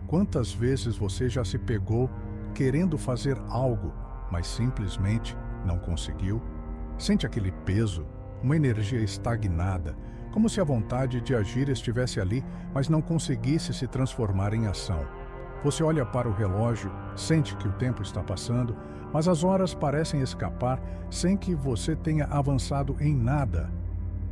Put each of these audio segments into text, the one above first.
Quantas vezes você já se pegou querendo fazer algo, mas simplesmente não conseguiu? Sente aquele peso, uma energia estagnada, como se a vontade de agir estivesse ali, mas não conseguisse se transformar em ação. Você olha para o relógio, sente que o tempo está passando, mas as horas parecem escapar sem que você tenha avançado em nada.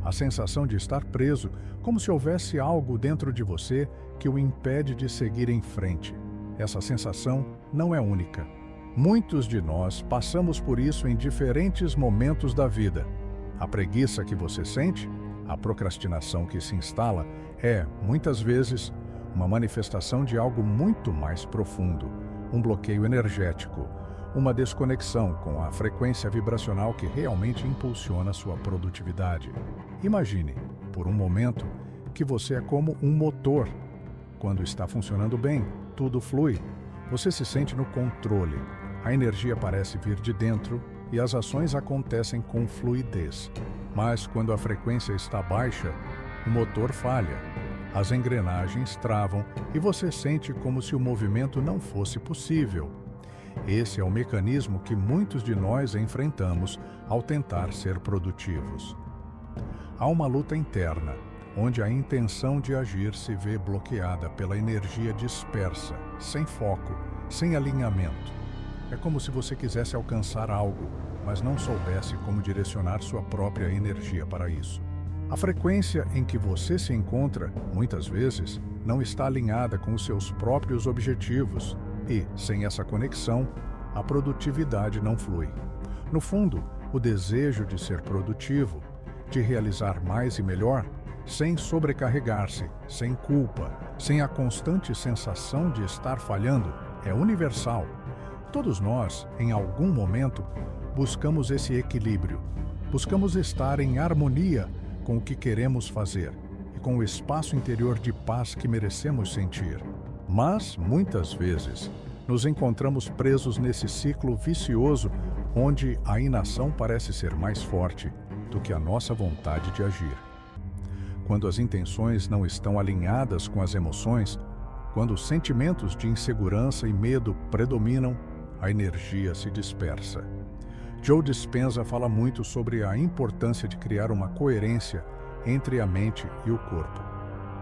A sensação de estar preso, como se houvesse algo dentro de você que o impede de seguir em frente. Essa sensação não é única. Muitos de nós passamos por isso em diferentes momentos da vida. A preguiça que você sente, a procrastinação que se instala, é, muitas vezes, uma manifestação de algo muito mais profundo, um bloqueio energético, uma desconexão com a frequência vibracional que realmente impulsiona sua produtividade. Imagine, por um momento, que você é como um motor. Quando está funcionando bem, tudo flui. Você se sente no controle. A energia parece vir de dentro e as ações acontecem com fluidez. Mas quando a frequência está baixa, o motor falha. As engrenagens travam e você sente como se o movimento não fosse possível. Esse é o mecanismo que muitos de nós enfrentamos ao tentar ser produtivos. Há uma luta interna, onde a intenção de agir se vê bloqueada pela energia dispersa, sem foco, sem alinhamento. É como se você quisesse alcançar algo, mas não soubesse como direcionar sua própria energia para isso. A frequência em que você se encontra, muitas vezes, não está alinhada com os seus próprios objetivos e, sem essa conexão, a produtividade não flui. No fundo, o desejo de ser produtivo, de realizar mais e melhor, sem sobrecarregar-se, sem culpa, sem a constante sensação de estar falhando, é universal. Todos nós, em algum momento, buscamos esse equilíbrio. Buscamos estar em harmonia com o que queremos fazer e com o espaço interior de paz que merecemos sentir. Mas, muitas vezes, nos encontramos presos nesse ciclo vicioso onde a inação parece ser mais forte do que a nossa vontade de agir. Quando as intenções não estão alinhadas com as emoções, quando os sentimentos de insegurança e medo predominam, a energia se dispersa. Joe Dispenza fala muito sobre a importância de criar uma coerência entre a mente e o corpo.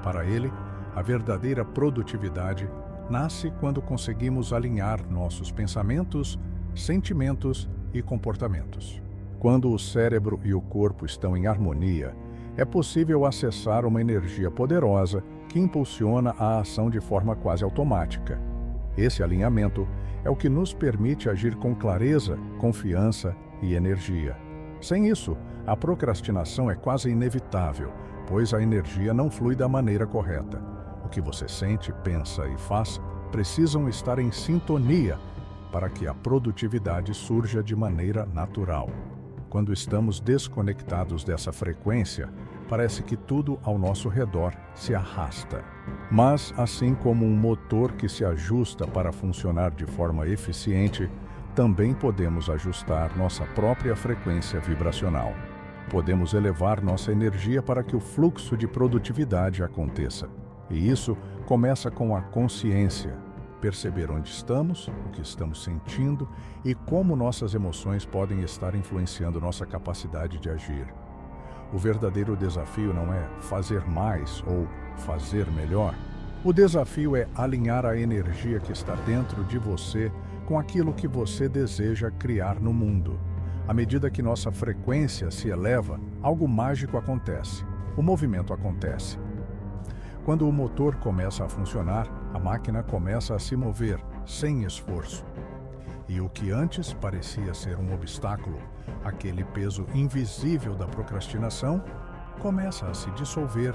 Para ele, a verdadeira produtividade nasce quando conseguimos alinhar nossos pensamentos, sentimentos e comportamentos. Quando o cérebro e o corpo estão em harmonia, é possível acessar uma energia poderosa que impulsiona a ação de forma quase automática. Esse alinhamento é o que nos permite agir com clareza, confiança e energia. Sem isso, a procrastinação é quase inevitável, pois a energia não flui da maneira correta. O que você sente, pensa e faz precisam estar em sintonia para que a produtividade surja de maneira natural. Quando estamos desconectados dessa frequência, parece que tudo ao nosso redor se arrasta. Mas, assim como um motor que se ajusta para funcionar de forma eficiente, também podemos ajustar nossa própria frequência vibracional. Podemos elevar nossa energia para que o fluxo de produtividade aconteça. E isso começa com a consciência. Perceber onde estamos, o que estamos sentindo e como nossas emoções podem estar influenciando nossa capacidade de agir. O verdadeiro desafio não é fazer mais ou fazer melhor. O desafio é alinhar a energia que está dentro de você com aquilo que você deseja criar no mundo. À medida que nossa frequência se eleva, algo mágico acontece. O movimento acontece. Quando o motor começa a funcionar, a máquina começa a se mover, sem esforço. E o que antes parecia ser um obstáculo, aquele peso invisível da procrastinação, começa a se dissolver,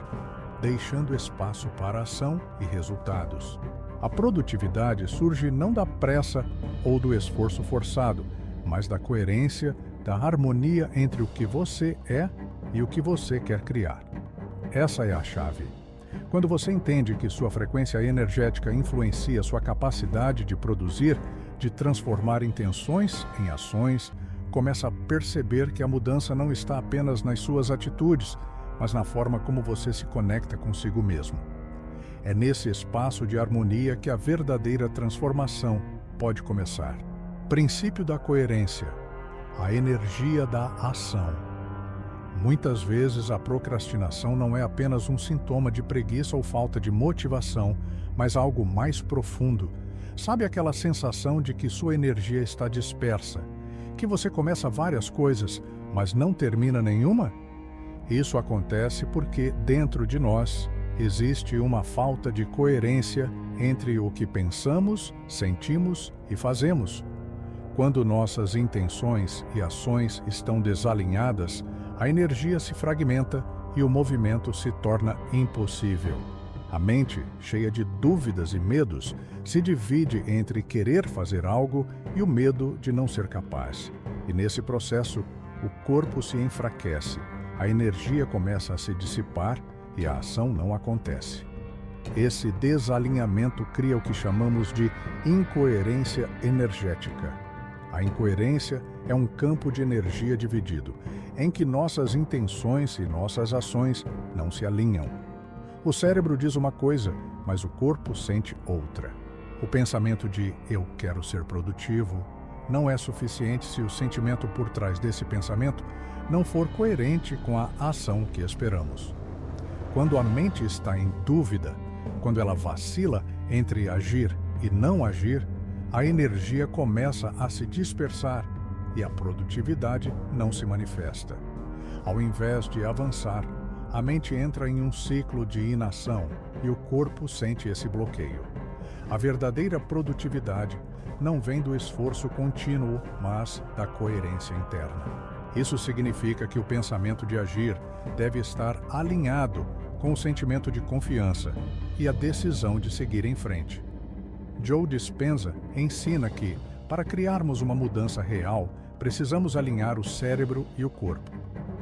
deixando espaço para ação e resultados. A produtividade surge não da pressa ou do esforço forçado, mas da coerência, da harmonia entre o que você é e o que você quer criar. Essa é a chave. Quando você entende que sua frequência energética influencia sua capacidade de produzir, de transformar intenções em ações, começa a perceber que a mudança não está apenas nas suas atitudes, mas na forma como você se conecta consigo mesmo. É nesse espaço de harmonia que a verdadeira transformação pode começar. Princípio da coerência: a energia da ação. Muitas vezes a procrastinação não é apenas um sintoma de preguiça ou falta de motivação, mas algo mais profundo. Sabe aquela sensação de que sua energia está dispersa, que você começa várias coisas, mas não termina nenhuma? Isso acontece porque dentro de nós existe uma falta de coerência entre o que pensamos, sentimos e fazemos. Quando nossas intenções e ações estão desalinhadas, a energia se fragmenta e o movimento se torna impossível. A mente, cheia de dúvidas e medos, se divide entre querer fazer algo e o medo de não ser capaz. E nesse processo, o corpo se enfraquece, a energia começa a se dissipar e a ação não acontece. Esse desalinhamento cria o que chamamos de incoerência energética. A incoerência é um campo de energia dividido, em que nossas intenções e nossas ações não se alinham. O cérebro diz uma coisa, mas o corpo sente outra. O pensamento de "eu quero ser produtivo" não é suficiente se o sentimento por trás desse pensamento não for coerente com a ação que esperamos. Quando a mente está em dúvida, quando ela vacila entre agir e não agir, a energia começa a se dispersar e a produtividade não se manifesta. Ao invés de avançar, a mente entra em um ciclo de inação e o corpo sente esse bloqueio. A verdadeira produtividade não vem do esforço contínuo, mas da coerência interna. Isso significa que o pensamento de agir deve estar alinhado com o sentimento de confiança e a decisão de seguir em frente. Joe Dispenza ensina que, para criarmos uma mudança real, precisamos alinhar o cérebro e o corpo.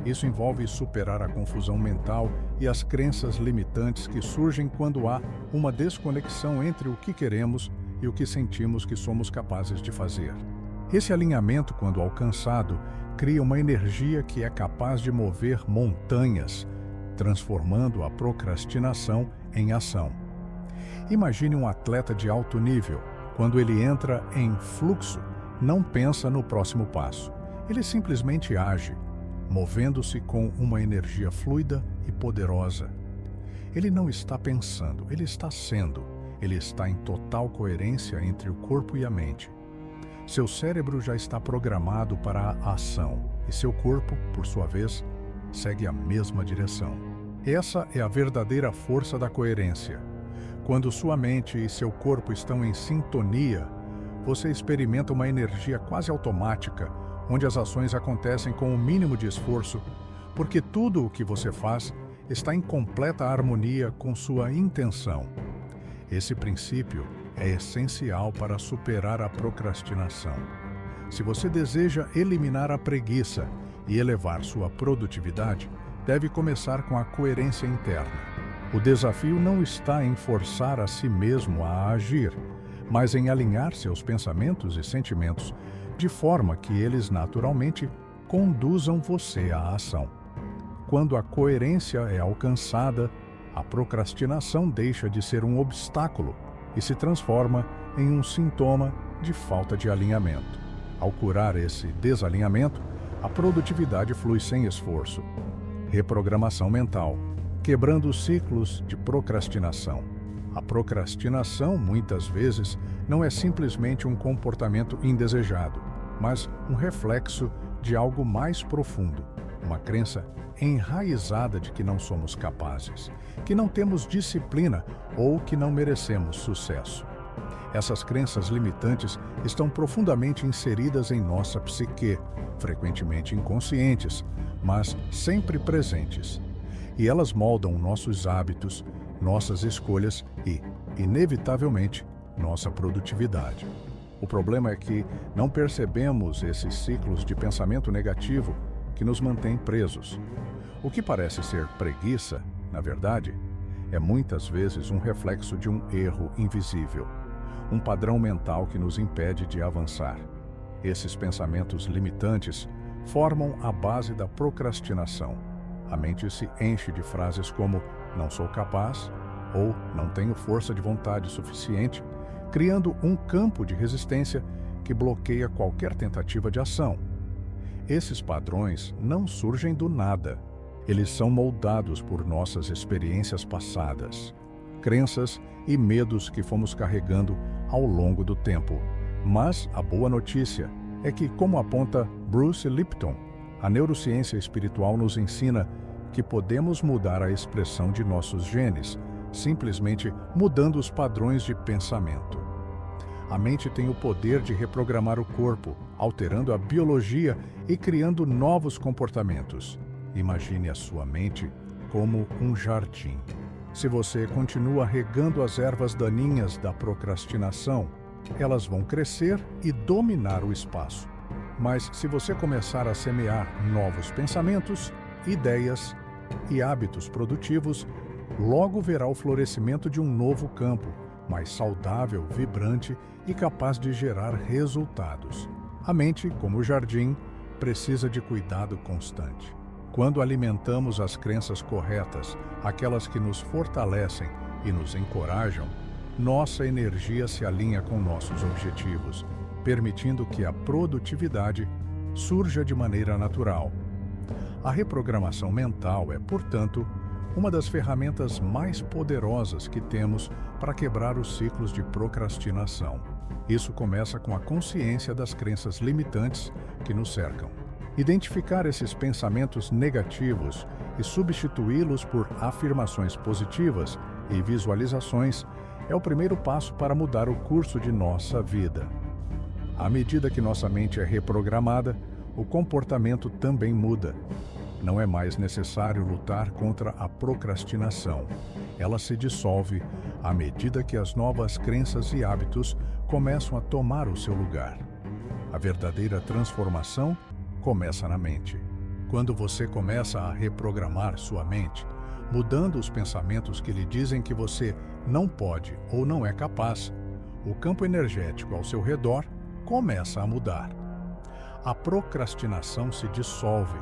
Isso envolve superar a confusão mental e as crenças limitantes que surgem quando há uma desconexão entre o que queremos e o que sentimos que somos capazes de fazer. Esse alinhamento, quando alcançado, cria uma energia que é capaz de mover montanhas, transformando a procrastinação em ação. Imagine um atleta de alto nível. Quando ele entra em fluxo, não pensa no próximo passo. Ele simplesmente age, movendo-se com uma energia fluida e poderosa. Ele não está pensando, ele está sendo. Ele está em total coerência entre o corpo e a mente. Seu cérebro já está programado para a ação e seu corpo, por sua vez, segue a mesma direção. Essa é a verdadeira força da coerência. Quando sua mente e seu corpo estão em sintonia, você experimenta uma energia quase automática, onde as ações acontecem com o mínimo de esforço, porque tudo o que você faz está em completa harmonia com sua intenção. Esse princípio é essencial para superar a procrastinação. Se você deseja eliminar a preguiça e elevar sua produtividade, deve começar com a coerência interna. O desafio não está em forçar a si mesmo a agir, mas em alinhar seus pensamentos e sentimentos de forma que eles naturalmente conduzam você à ação. Quando a coerência é alcançada, a procrastinação deixa de ser um obstáculo e se transforma em um sintoma de falta de alinhamento. Ao curar esse desalinhamento, a produtividade flui sem esforço. Reprogramação mental, quebrando os ciclos de procrastinação. A procrastinação, muitas vezes, não é simplesmente um comportamento indesejado, mas um reflexo de algo mais profundo, uma crença enraizada de que não somos capazes, que não temos disciplina ou que não merecemos sucesso. Essas crenças limitantes estão profundamente inseridas em nossa psique, frequentemente inconscientes, mas sempre presentes. E elas moldam nossos hábitos, nossas escolhas e, inevitavelmente, nossa produtividade. O problema é que não percebemos esses ciclos de pensamento negativo que nos mantêm presos. O que parece ser preguiça, na verdade, é muitas vezes um reflexo de um erro invisível, um padrão mental que nos impede de avançar. Esses pensamentos limitantes formam a base da procrastinação. A mente se enche de frases como "não sou capaz" ou não tenho força de vontade suficiente, criando um campo de resistência que bloqueia qualquer tentativa de ação. Esses padrões não surgem do nada. Eles são moldados por nossas experiências passadas, crenças e medos que fomos carregando ao longo do tempo. Mas a boa notícia é que, como aponta Bruce Lipton, a neurociência espiritual nos ensina que podemos mudar a expressão de nossos genes, simplesmente mudando os padrões de pensamento. A mente tem o poder de reprogramar o corpo, alterando a biologia e criando novos comportamentos. Imagine a sua mente como um jardim. Se você continua regando as ervas daninhas da procrastinação, elas vão crescer e dominar o espaço. Mas se você começar a semear novos pensamentos, ideias e hábitos produtivos, logo verá o florescimento de um novo campo, mais saudável, vibrante e capaz de gerar resultados. A mente, como o jardim, precisa de cuidado constante. Quando alimentamos as crenças corretas, aquelas que nos fortalecem e nos encorajam, nossa energia se alinha com nossos objetivos, permitindo que a produtividade surja de maneira natural. A reprogramação mental é, portanto, uma das ferramentas mais poderosas que temos para quebrar os ciclos de procrastinação. Isso começa com a consciência das crenças limitantes que nos cercam. Identificar esses pensamentos negativos e substituí-los por afirmações positivas e visualizações é o primeiro passo para mudar o curso de nossa vida. À medida que nossa mente é reprogramada, o comportamento também muda. Não é mais necessário lutar contra a procrastinação. Ela se dissolve à medida que as novas crenças e hábitos começam a tomar o seu lugar. A verdadeira transformação começa na mente. Quando você começa a reprogramar sua mente, mudando os pensamentos que lhe dizem que você não pode ou não é capaz, o campo energético ao seu redor começa a mudar. A procrastinação se dissolve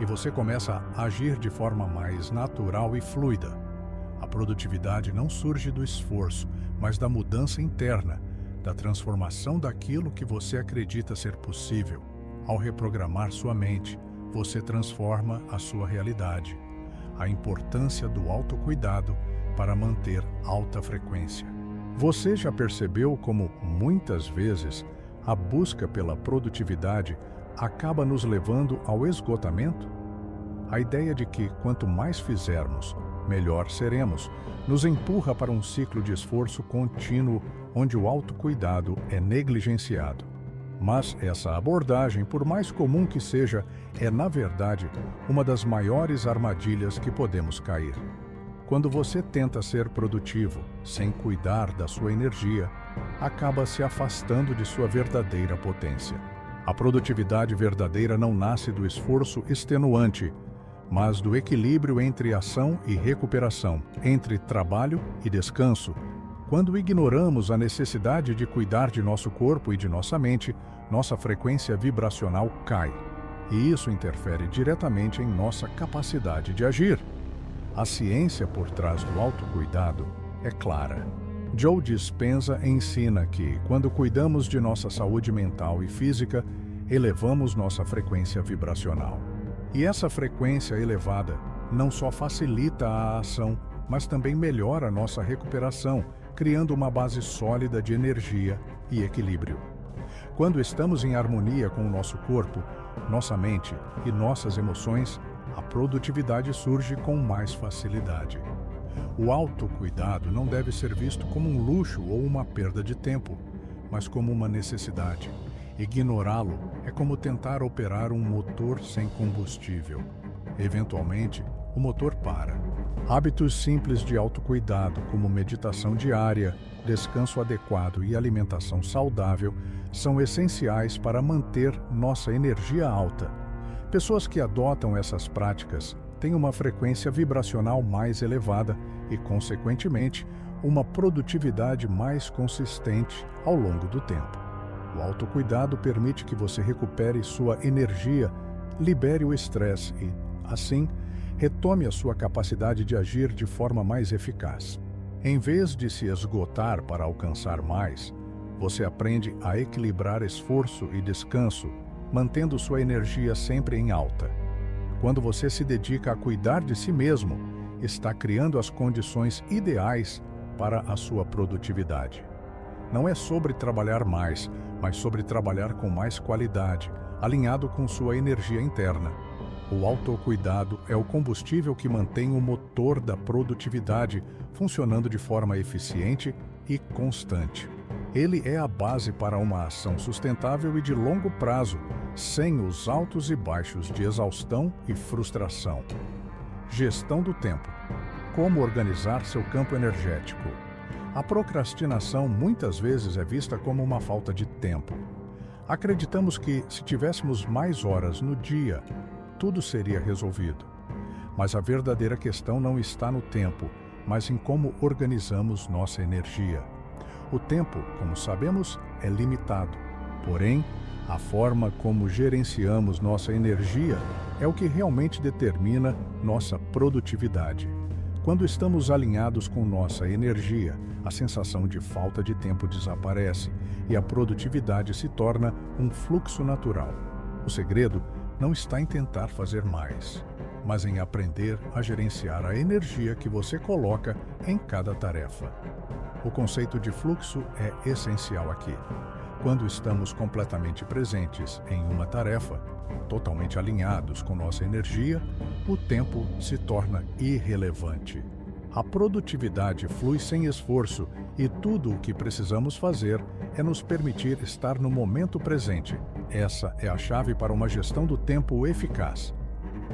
e você começa a agir de forma mais natural e fluida. A produtividade não surge do esforço, mas da mudança interna, da transformação daquilo que você acredita ser possível. Ao reprogramar sua mente, você transforma a sua realidade. A importância do autocuidado para manter alta frequência. Você já percebeu como, muitas vezes, a busca pela produtividade acaba nos levando ao esgotamento? A ideia de que, quanto mais fizermos, melhor seremos, nos empurra para um ciclo de esforço contínuo onde o autocuidado é negligenciado. Mas essa abordagem, por mais comum que seja, é, na verdade, uma das maiores armadilhas que podemos cair. Quando você tenta ser produtivo, sem cuidar da sua energia, acaba se afastando de sua verdadeira potência. A produtividade verdadeira não nasce do esforço extenuante, mas do equilíbrio entre ação e recuperação, entre trabalho e descanso. Quando ignoramos a necessidade de cuidar de nosso corpo e de nossa mente, nossa frequência vibracional cai. E isso interfere diretamente em nossa capacidade de agir. A ciência por trás do autocuidado é clara. Joe Dispenza ensina que, quando cuidamos de nossa saúde mental e física, elevamos nossa frequência vibracional. E essa frequência elevada não só facilita a ação, mas também melhora a nossa recuperação, criando uma base sólida de energia e equilíbrio. Quando estamos em harmonia com o nosso corpo, nossa mente e nossas emoções, a produtividade surge com mais facilidade. O autocuidado não deve ser visto como um luxo ou uma perda de tempo, mas como uma necessidade. Ignorá-lo é como tentar operar um motor sem combustível. Eventualmente, o motor para. Hábitos simples de autocuidado, como meditação diária, descanso adequado e alimentação saudável, são essenciais para manter nossa energia alta. Pessoas que adotam essas práticas têm uma frequência vibracional mais elevada e, consequentemente, uma produtividade mais consistente ao longo do tempo. O autocuidado permite que você recupere sua energia, libere o estresse e, assim, retome a sua capacidade de agir de forma mais eficaz. Em vez de se esgotar para alcançar mais, você aprende a equilibrar esforço e descanso, mantendo sua energia sempre em alta. Quando você se dedica a cuidar de si mesmo, está criando as condições ideais para a sua produtividade. Não é sobre trabalhar mais, mas sobre trabalhar com mais qualidade, alinhado com sua energia interna. O autocuidado é o combustível que mantém o motor da produtividade funcionando de forma eficiente e constante. Ele é a base para uma ação sustentável e de longo prazo, sem os altos e baixos de exaustão e frustração. Gestão do tempo. Como organizar seu campo energético? A procrastinação muitas vezes é vista como uma falta de tempo. Acreditamos que, se tivéssemos mais horas no dia, tudo seria resolvido. Mas a verdadeira questão não está no tempo, mas em como organizamos nossa energia. O tempo, como sabemos, é limitado. Porém, a forma como gerenciamos nossa energia é o que realmente determina nossa produtividade. Quando estamos alinhados com nossa energia, a sensação de falta de tempo desaparece e a produtividade se torna um fluxo natural. O segredo não está em tentar fazer mais, mas em aprender a gerenciar a energia que você coloca em cada tarefa. O conceito de fluxo é essencial aqui. Quando estamos completamente presentes em uma tarefa, totalmente alinhados com nossa energia, o tempo se torna irrelevante. A produtividade flui sem esforço e tudo o que precisamos fazer é nos permitir estar no momento presente. Essa é a chave para uma gestão do tempo eficaz.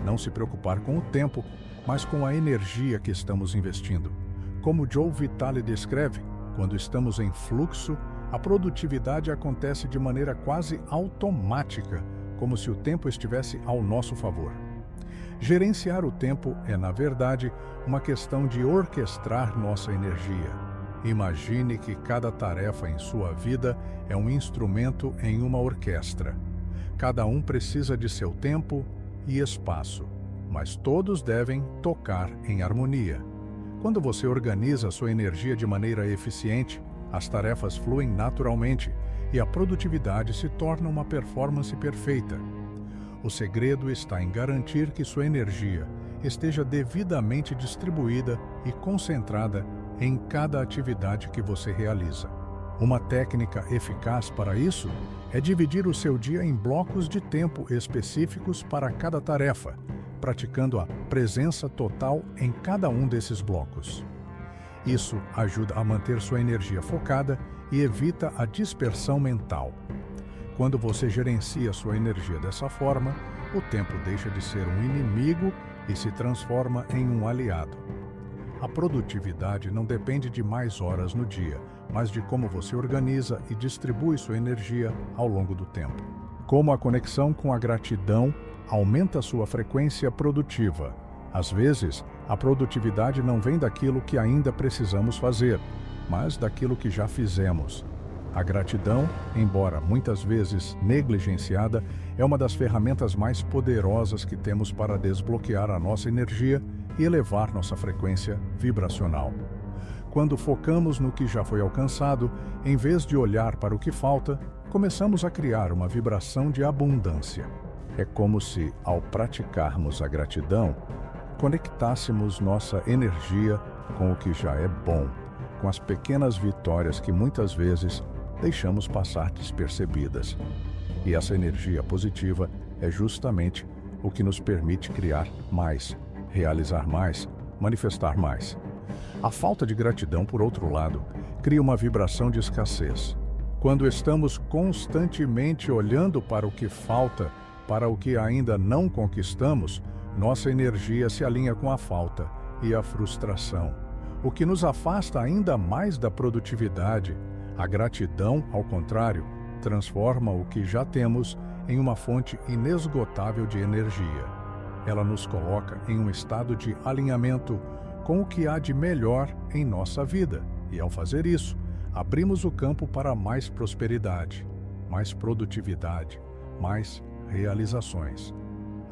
Não se preocupar com o tempo, mas com a energia que estamos investindo. Como Joe Vitale descreve, quando estamos em fluxo, a produtividade acontece de maneira quase automática, como se o tempo estivesse ao nosso favor. Gerenciar o tempo é, na verdade, uma questão de orquestrar nossa energia. Imagine que cada tarefa em sua vida é um instrumento em uma orquestra. Cada um precisa de seu tempo e espaço, mas todos devem tocar em harmonia. Quando você organiza sua energia de maneira eficiente, as tarefas fluem naturalmente e a produtividade se torna uma performance perfeita. O segredo está em garantir que sua energia esteja devidamente distribuída e concentrada em cada atividade que você realiza. Uma técnica eficaz para isso é dividir o seu dia em blocos de tempo específicos para cada tarefa, praticando a presença total em cada um desses blocos. Isso ajuda a manter sua energia focada e evita a dispersão mental. Quando você gerencia sua energia dessa forma, o tempo deixa de ser um inimigo e se transforma em um aliado. A produtividade não depende de mais horas no dia, mas de como você organiza e distribui sua energia ao longo do tempo. Como a conexão com a gratidão aumenta sua frequência produtiva. Às vezes, a produtividade não vem daquilo que ainda precisamos fazer, mas daquilo que já fizemos. A gratidão, embora muitas vezes negligenciada, é uma das ferramentas mais poderosas que temos para desbloquear a nossa energia e elevar nossa frequência vibracional. Quando focamos no que já foi alcançado, em vez de olhar para o que falta, começamos a criar uma vibração de abundância. É como se, ao praticarmos a gratidão, conectássemos nossa energia com o que já é bom, com as pequenas vitórias que muitas vezes deixamos passar despercebidas. E essa energia positiva é justamente o que nos permite criar mais, realizar mais, manifestar mais. A falta de gratidão, por outro lado, cria uma vibração de escassez. Quando estamos constantemente olhando para o que falta, para o que ainda não conquistamos, nossa energia se alinha com a falta e a frustração, o que nos afasta ainda mais da produtividade. A gratidão, ao contrário, transforma o que já temos em uma fonte inesgotável de energia. Ela nos coloca em um estado de alinhamento com o que há de melhor em nossa vida, e ao fazer isso, abrimos o campo para mais prosperidade, mais produtividade, mais realizações.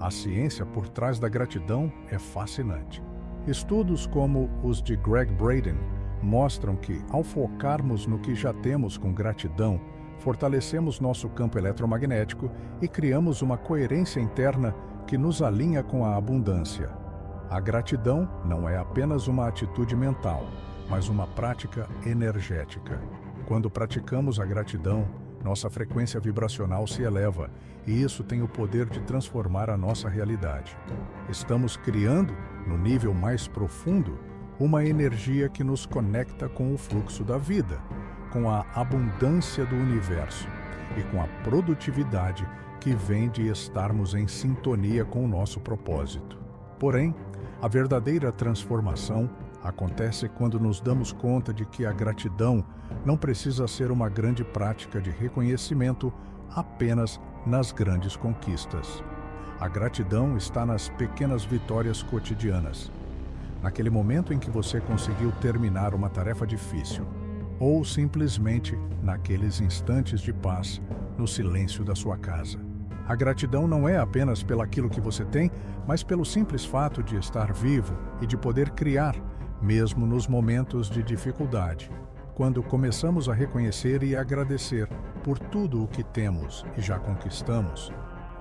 A ciência por trás da gratidão é fascinante. Estudos como os de Greg Braden mostram que, ao focarmos no que já temos com gratidão, fortalecemos nosso campo eletromagnético e criamos uma coerência interna que nos alinha com a abundância. A gratidão não é apenas uma atitude mental, mas uma prática energética. Quando praticamos a gratidão, nossa frequência vibracional se eleva e isso tem o poder de transformar a nossa realidade. Estamos criando, no nível mais profundo, uma energia que nos conecta com o fluxo da vida, com a abundância do universo e com a produtividade que vem de estarmos em sintonia com o nosso propósito. Porém, a verdadeira transformação acontece quando nos damos conta de que a gratidão não precisa ser uma grande prática de reconhecimento apenas nas grandes conquistas. A gratidão está nas pequenas vitórias cotidianas. Naquele momento em que você conseguiu terminar uma tarefa difícil, ou simplesmente naqueles instantes de paz no silêncio da sua casa. A gratidão não é apenas pelaquilo que você tem, mas pelo simples fato de estar vivo e de poder criar, mesmo nos momentos de dificuldade. Quando começamos a reconhecer e agradecer por tudo o que temos e já conquistamos,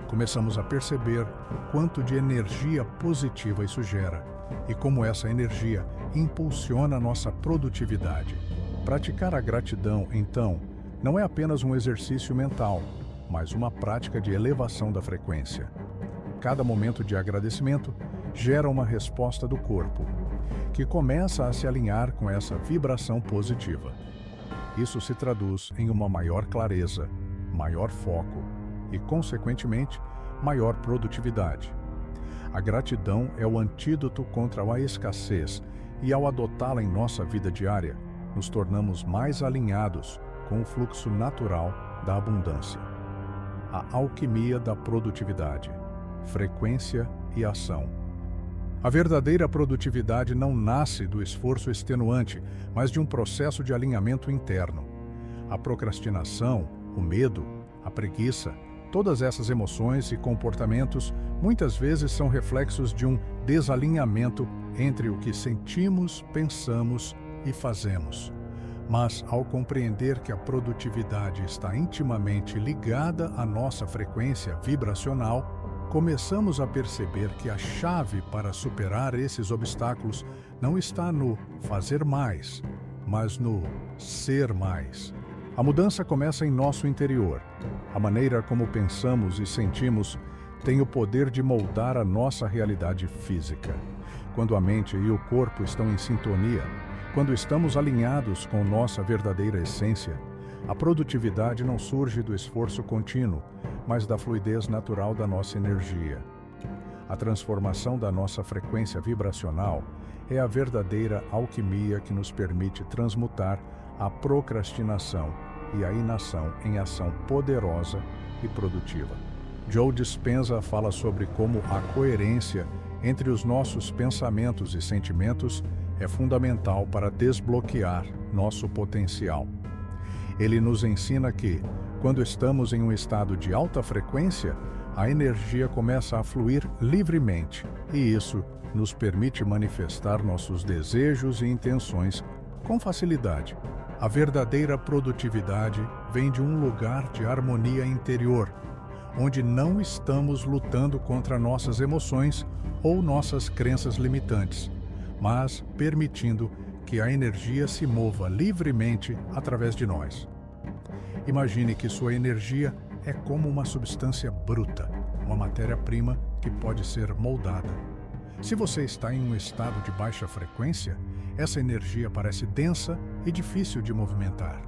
começamos a perceber quanto de energia positiva isso gera e como essa energia impulsiona nossa produtividade. Praticar a gratidão, então, não é apenas um exercício mental, mas uma prática de elevação da frequência. Cada momento de agradecimento gera uma resposta do corpo, que começa a se alinhar com essa vibração positiva. Isso se traduz em uma maior clareza, maior foco e, consequentemente, maior produtividade. A gratidão é o antídoto contra a escassez e, ao adotá-la em nossa vida diária, nos tornamos mais alinhados com o fluxo natural da abundância. A alquimia da produtividade, frequência e ação. A verdadeira produtividade não nasce do esforço extenuante, mas de um processo de alinhamento interno. A procrastinação, o medo, a preguiça, todas essas emoções e comportamentos muitas vezes são reflexos de um desalinhamento entre o que sentimos, pensamos e fazemos. Mas, ao compreender que a produtividade está intimamente ligada à nossa frequência vibracional, começamos a perceber que a chave para superar esses obstáculos não está no fazer mais, mas no ser mais. A mudança começa em nosso interior. A maneira como pensamos e sentimos tem o poder de moldar a nossa realidade física. Quando a mente e o corpo estão em sintonia, quando estamos alinhados com nossa verdadeira essência, a produtividade não surge do esforço contínuo, mas da fluidez natural da nossa energia. A transformação da nossa frequência vibracional é a verdadeira alquimia que nos permite transmutar a procrastinação e a inação em ação poderosa e produtiva. Joe Dispenza fala sobre como a coerência entre os nossos pensamentos e sentimentos é fundamental para desbloquear nosso potencial. Ele nos ensina que, quando estamos em um estado de alta frequência, a energia começa a fluir livremente, e isso nos permite manifestar nossos desejos e intenções com facilidade. A verdadeira produtividade vem de um lugar de harmonia interior, onde não estamos lutando contra nossas emoções ou nossas crenças limitantes, mas permitindo que a energia se mova livremente através de nós. Imagine que sua energia é como uma substância bruta, uma matéria-prima que pode ser moldada. Se você está em um estado de baixa frequência, essa energia parece densa e difícil de movimentar.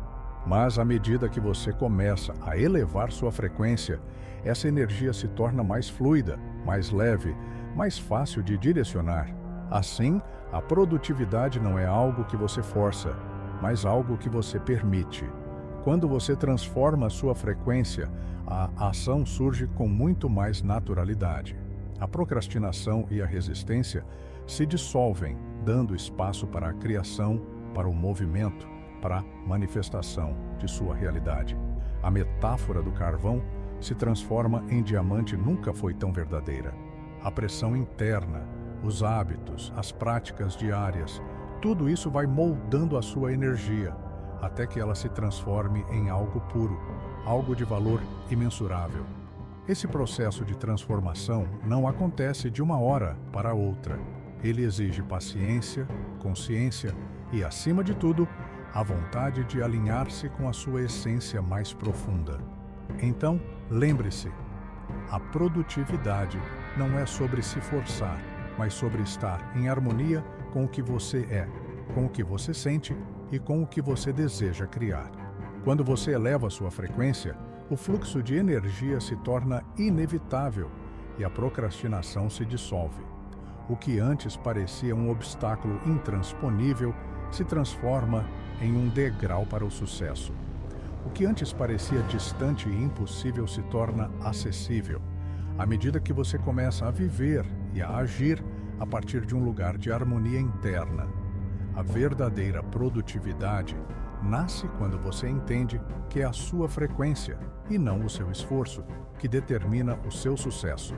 Mas à medida que você começa a elevar sua frequência, essa energia se torna mais fluida, mais leve, mais fácil de direcionar. Assim, a produtividade não é algo que você força, mas algo que você permite. Quando você transforma a sua frequência, a ação surge com muito mais naturalidade. A procrastinação e a resistência se dissolvem, dando espaço para a criação, para o movimento, para a manifestação de sua realidade. A metáfora do carvão se transforma em diamante nunca foi tão verdadeira. A pressão interna, os hábitos, as práticas diárias, tudo isso vai moldando a sua energia, até que ela se transforme em algo puro, algo de valor imensurável. Esse processo de transformação não acontece de uma hora para outra. Ele exige paciência, consciência e, acima de tudo, a vontade de alinhar-se com a sua essência mais profunda. Então, lembre-se, a produtividade não é sobre se forçar, mas sobre estar em harmonia com o que você é, com o que você sente e com o que você deseja criar. Quando você eleva sua frequência, o fluxo de energia se torna inevitável e a procrastinação se dissolve. O que antes parecia um obstáculo intransponível se transforma em um degrau para o sucesso. O que antes parecia distante e impossível se torna acessível, à medida que você começa a viver e a agir a partir de um lugar de harmonia interna. A verdadeira produtividade nasce quando você entende que é a sua frequência, e não o seu esforço, que determina o seu sucesso.